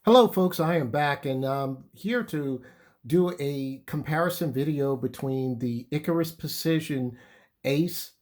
Hello, folks. I am back and here to do a comparison video between the Icarus Precision Ace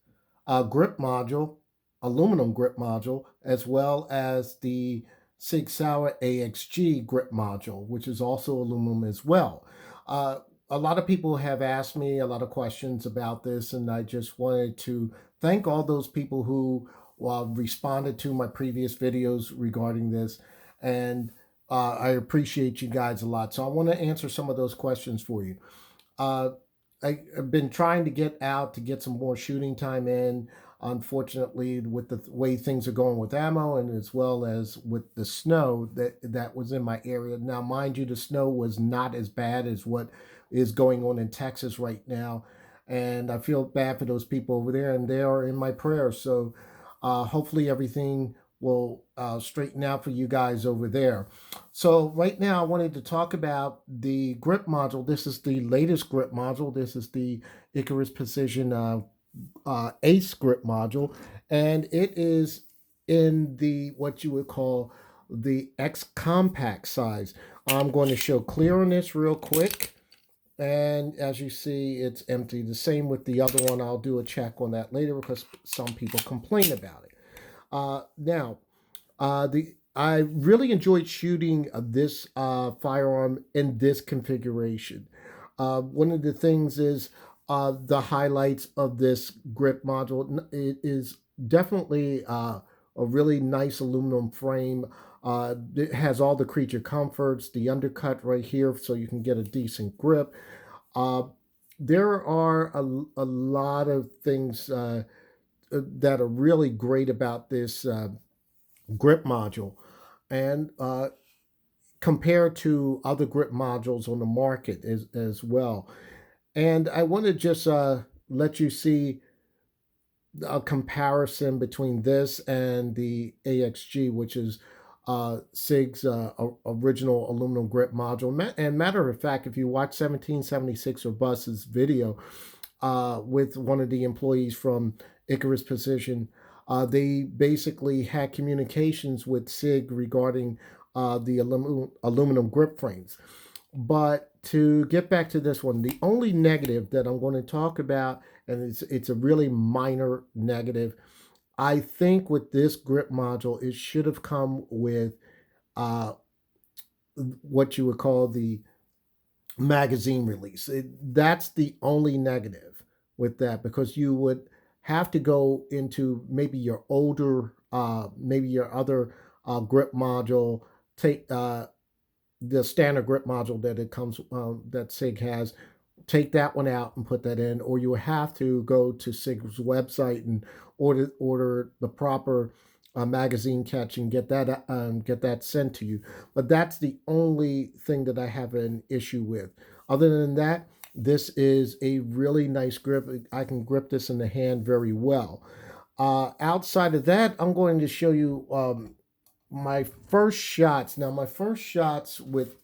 grip module, aluminum grip module, as well as the Sig Sauer AXG grip module, which is also aluminum as well. Uh, a lot of people have asked me a lot of questions about this, and I just wanted to thank all those people who responded to my previous videos regarding this. And I appreciate you guys a lot. So I want to answer some of those questions for you. Uh, I've been trying to get out to get some more shooting time in. Unfortunately, with the way things are going with ammo and as well as with the snow that was in my area. Now, mind you, the snow was not as bad as what is going on in Texas right now. And I feel bad for those people over there, and they are in my prayers. So hopefully everything will straighten out for you guys over there. So right now I wanted to talk about the grip module. This is the latest grip module. This is the Icarus Precision Ace grip module, and it is in the what you would call the X compact size. I'm going to show clear on this real quick. And as you see, it's empty. The same with the other one. I'll do a check on that later because some people complain about it. Now, the I really enjoyed shooting this firearm in this configuration. One of the things is the highlights of this grip module. It is definitely a really nice aluminum frame. It has all the creature comforts, the undercut right here, so you can get a decent grip. Uh, there are a lot of things that are really great about this grip module, and compared to other grip modules on the market as well. And I want to just let you see a comparison between this and the AXG, which is SIG's original aluminum grip module. And matter of fact, if you watch 1776 or Bus's video with one of the employees from Icarus Precision, they basically had communications with SIG regarding the aluminum grip frames. But to get back to this one, the only negative that I'm going to talk about, and it's a really minor negative, I think with this grip module, it should have come with uh, what you would call the magazine release. That's the only negative with that, because you would have to go into maybe your older, maybe your other grip module, take the standard grip module that it comes that SIG has, take that one out and put that in, or you have to go to SIG's website and order the proper magazine catch and get that sent to you. But that's the only thing that I have an issue with. Other than that, this is a really nice grip. I can grip this in the hand very well. Outside of that, I'm going to show you my first shots. Now, my first shots with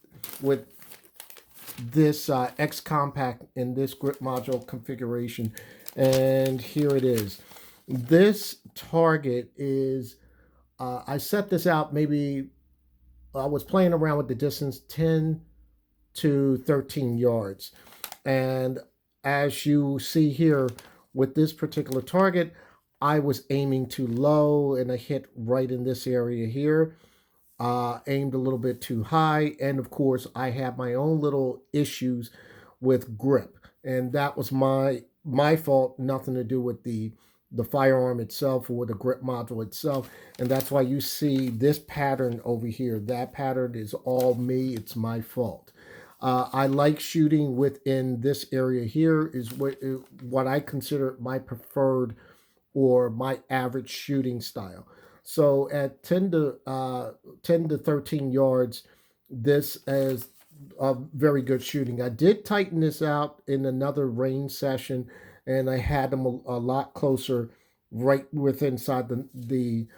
this X compact in this grip module configuration, and here it is. This target is I set this out, maybe I was playing around with the distance 10 to 13 yards, and as you see here with this particular target, I was aiming too low and I hit right in this area here. Aimed a little bit too high, and of course I have my own little issues with grip, and that was my fault, nothing to do with the firearm itself or the grip module itself. And that's why you see this pattern over here. That pattern is all me. It's my fault. I like shooting within this area here, is what I consider my preferred or my average shooting style. So at 10 to 13 yards, this is a very good shooting. I did tighten this out in another range session, and I had them a lot closer, right within inside the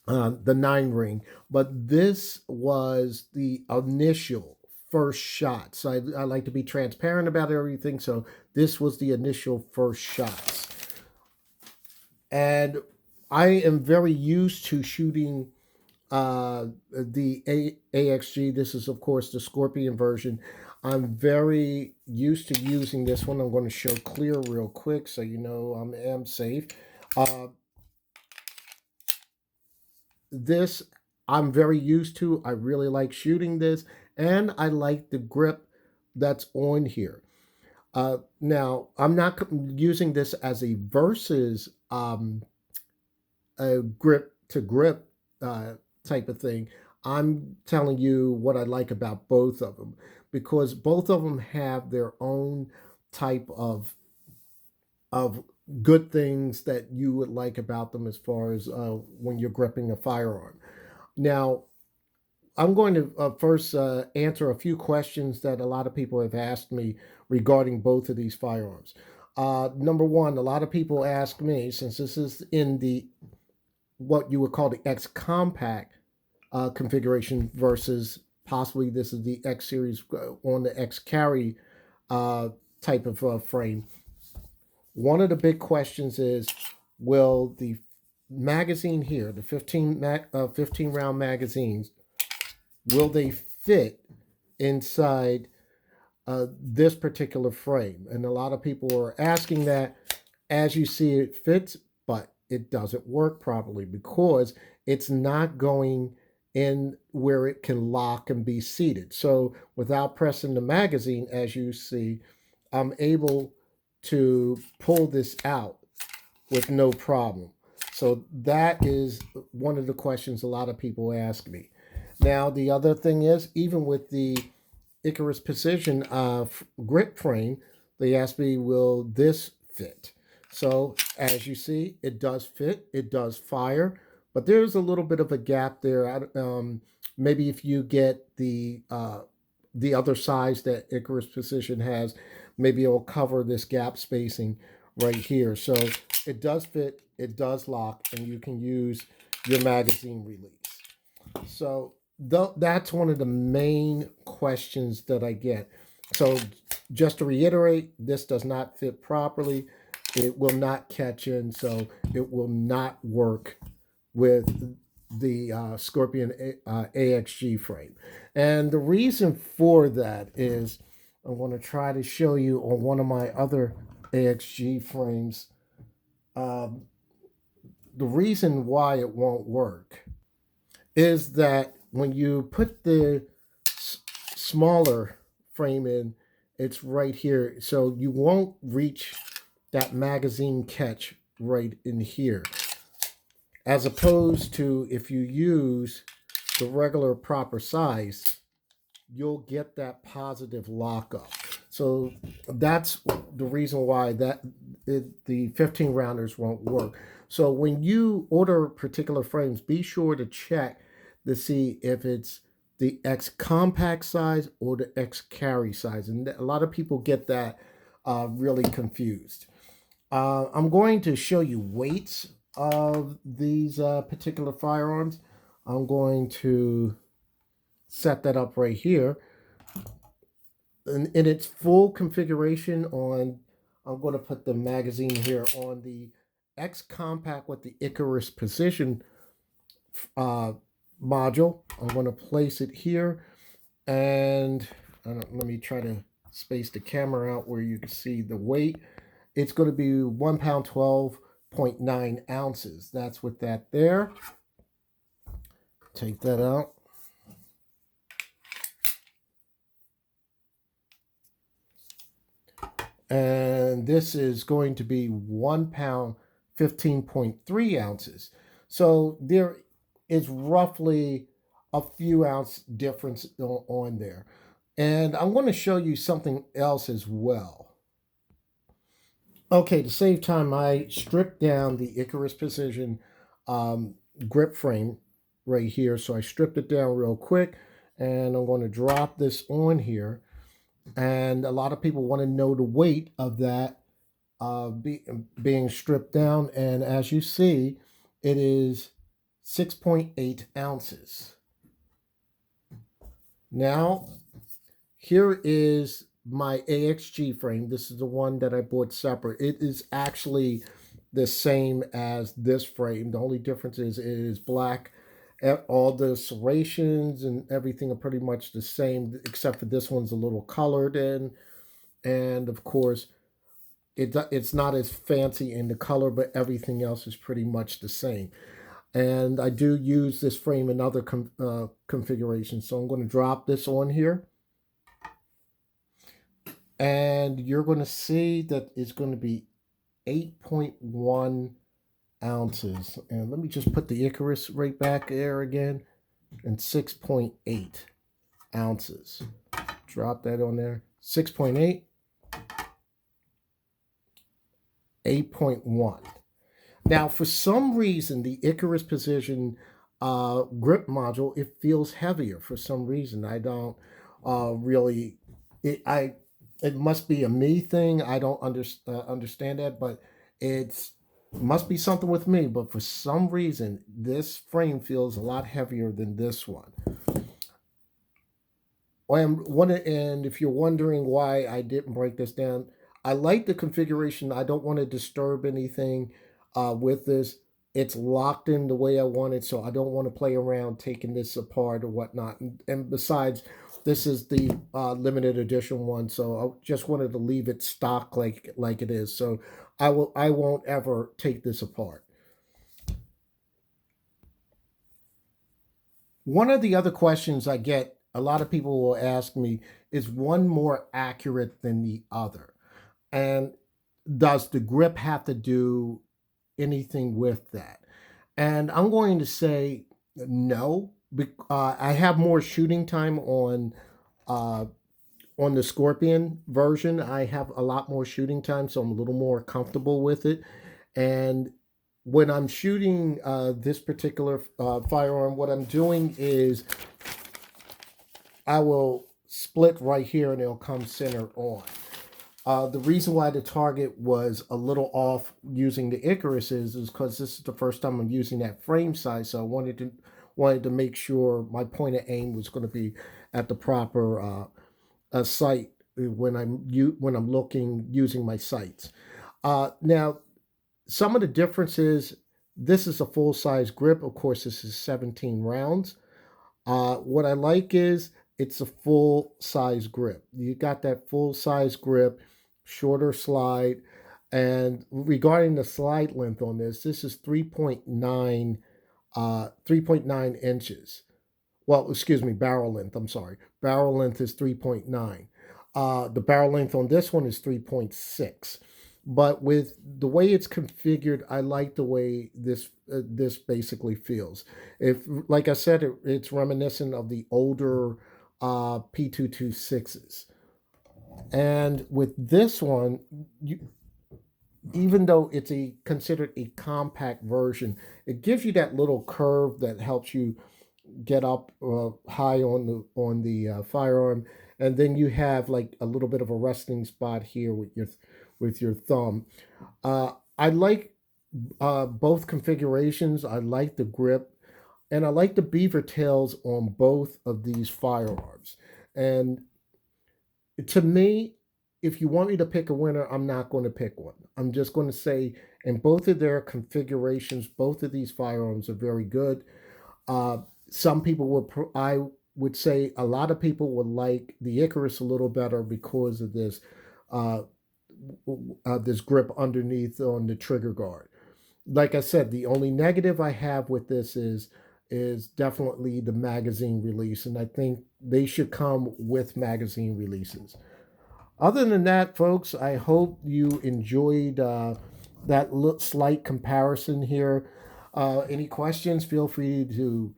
9 ring. But this was the initial first shot. So I like to be transparent about everything. So this was the initial first shots. And I am very used to shooting the AXG. This is, of course, the Scorpion version. I'm very used to using this one. I'm going to show clear real quick so you know I am safe. Uh, this I'm very used to. I really like shooting this, and I like the grip that's on here. Now, I'm not using this as a versus a grip to grip uh, type of thing. I'm telling you what I like about both of them because both of them have their own type of good things that you would like about them as far as when you're gripping a firearm. Now, I'm going to first answer a few questions that a lot of people have asked me regarding both of these firearms. Number one, a lot of people ask me, since this is in the what you would call the X compact configuration versus possibly this is the X series on the X carry uh, type of frame. One of the big questions is, will the magazine here, the 15 round magazines, will they fit inside this particular frame? And a lot of people are asking that. As you see, it fits, but it doesn't work properly because it's not going in where it can lock and be seated. So without pressing the magazine, as you see, I'm able to pull this out with no problem. So that is one of the questions a lot of people ask me. Now, the other thing is, even with the Icarus Precision grip frame, they ask me, will this fit? So, as you see, it does fit, it does fire, but there's a little bit of a gap there. Maybe if you get the other size that Icarus Precision has, maybe it'll cover this gap spacing right here. So it does fit, it does lock, and you can use your magazine release. So that's one of the main questions that I get. So just to reiterate, this does not fit properly. It will not catch in, so it will not work with the Scorpion AXG frame. And the reason for that is I want to try to show you on one of my other AXG frames um, the reason why it won't work is that when you put the smaller frame in, it's right here. So you won't reach that magazine catch right in here. As opposed to if you use the regular proper size, you'll get that positive lockup. So that's the reason why the 15 rounders won't work. So when you order particular frames, be sure to check to see if it's the X compact size or the X carry size. And a lot of people get that really confused. I'm going to show you weights of these particular firearms. I'm going to set that up right here. In its full configuration on, I'm going to put the magazine here on the X compact with the Icarus Precision uh, module. I'm going to place it here, and let me try to space the camera out where you can see the weight. It's going to be 1 pound 12.9 ounces. That's with that there. Take that out. And this is going to be 1 pound 15.3 ounces. So there is roughly a few ounce difference on there. And I'm going to show you something else as well. Okay, to save time, I stripped down the Icarus Precision grip frame right here. So I stripped it down real quick, and I'm going to drop this on here. And a lot of people want to know the weight of that being stripped down. And as you see, it is 6.8 ounces. Now, here is my AXG frame. This is the one that I bought separate. It is actually the same as this frame. The only difference is it is black All the serrations and everything are pretty much the same, except for this one's a little colored in, and of course, it's not as fancy in the color, but everything else is pretty much the same. And I do use this frame in other configurations, so I'm going to drop this on here, and you're going to see that it's going to be 8.1 ounces. And let me just put the Icarus right back there again, and 6.8 ounces. Drop that on there. 6.8, 8.1. Now, for some reason, the Icarus Precision grip module, it feels heavier for some reason. I don't really, it must be a me thing. I don't understand that, but it must be something with me. But for some reason, this frame feels a lot heavier than this one. And if you're wondering why I didn't break this down, I like the configuration. I don't want to disturb anything with this. It's locked in the way I want it, so I don't want to play around taking this apart or whatnot. And besides, this is the limited edition one, so I just wanted to leave it stock like it is. So I won't ever take this apart. One of the other questions I get, a lot of people will ask me, is one more accurate than the other? And does the grip have to do anything with that? And I'm going to say no. I have more shooting time on the Scorpion version. I have a lot more shooting time, so I'm a little more comfortable with it. And when I'm shooting this particular firearm, what I'm doing is I will split right here and it'll come center on. The reason why the target was a little off using the Icarus is because this is the first time I'm using that frame size, so I wanted to make sure my point of aim was going to be at the proper sight when I'm looking using my sights. Now, some of the differences. This is a full size grip. Of course, this is 17 rounds. What I like is it's a full size grip. You got that full size grip, shorter slide. And regarding the slide length on this is 3.9 inches. Well, excuse me, barrel length. I'm sorry. Barrel length is 3.9. The barrel length on this one is 3.6. But with the way it's configured, I like the way this basically feels. If, like I said, it's reminiscent of the older P226s. And with this one, even though it's considered a compact version, it gives you that little curve that helps you get up high on the firearm, and then you have like a little bit of a resting spot here with your thumb. I like both configurations. I like the grip, and I like the beaver tails on both of these firearms. And to me, if you want me to pick a winner, I'm not going to pick one. I'm just going to say in both of their configurations, both of these firearms are very good. Some people I would say a lot of people would like the Icarus a little better because of this this grip underneath on the trigger guard. Like I said, the only negative I have with this is definitely the magazine release, and I think they should come with magazine releases. Other than that, folks, I hope you enjoyed that slight comparison here. Any questions, feel free to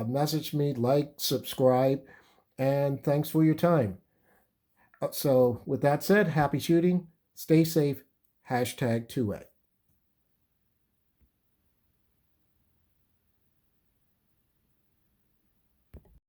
message me, like, subscribe, and thanks for your time. So with that said, happy shooting, stay safe, #2A.